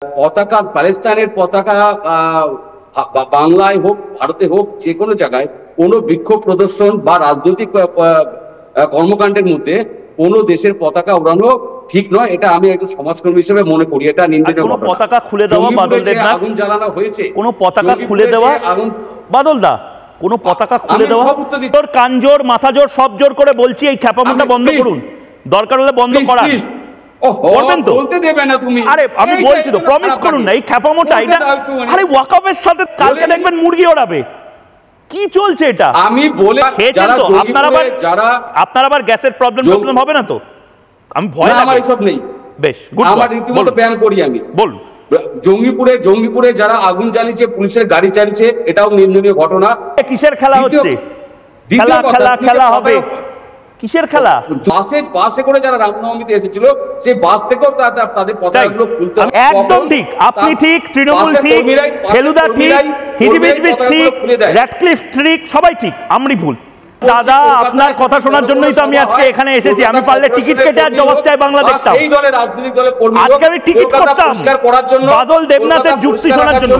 পতাকা, প্যালেস্তাইনের পতাকা বাংলায় হোক, ভারতে হোক, যে কোনো জায়গায় কোনো বিক্ষোভ প্রদর্শন বা রাজনৈতিক কর্মকাণ্ডের মধ্যে কোনো দেশের পতাকা উড়ানো ঠিক নয়। এটা আমি একজন সমাজকর্মী হিসেবে মনে করি এটা নিন্দনীয়। কোনো পতাকা খুলে দেওয়া বাদল দেবনাথ, আগুন জ্বালানো হয়েছে, কোনো পতাকা খুলে দেওয়া বাদল দা, কোনো পতাকা খুলে দেওয়া, তোর কান জোর মাথা জোর সব জোর করে বলছি এই খ্যাপামোটা বন্ধ করুন, দরকার হলে বন্ধ করান। করবেন তো? আরে আমি বলছি তো, প্রমিস করুন না এই খ্যাপামোটা। এটা আরে ওয়াকফের সাথে কালকে দেখবেন মুরগি ওড়াবে। কি চলছে এটা? আমি বলে খেয়েছেন তো আপনার আবার গ্যাসের প্রবলেম হবে না তো? আমি ভয় লাগে, আমার এসব নেই। বেশ, আমার রীতিমতো ব্যায়াম করি আমি। বলুন। জঙ্গিপুরে যারা আগুন জ্বালিয়েছে, পুলিশের গাড়ি চালিয়েছে, এটাও নিন্দনীয় ঘটনা। কিসের খেলা হচ্ছে? খেলা হবে কিসের খেলা? বাসে করে যারা রামনবমীতে এসেছিল, সেই বাস থেকেও তাদের পতাকাগুলো খুলতে হবে। একদম ঠিক, আপনি ঠিক, তৃণমূল ঠিক, ফেলুদা ঠিক, হিজিবিজবিজ ঠিক, র্যাডক্লিফ ঠিক, সবাই ঠিক, আমি ভুল। দাদা আপনার কথা শোনার জন্যই তো আমি আজকে এখানে এসেছি। আমি পারলে টিকিট কেটে আর জবাব চাই বাংলা দেখতাম। আজকে আমি টিকিট করতাম বাদল দেবনাথের যুক্তি শোনার জন্য।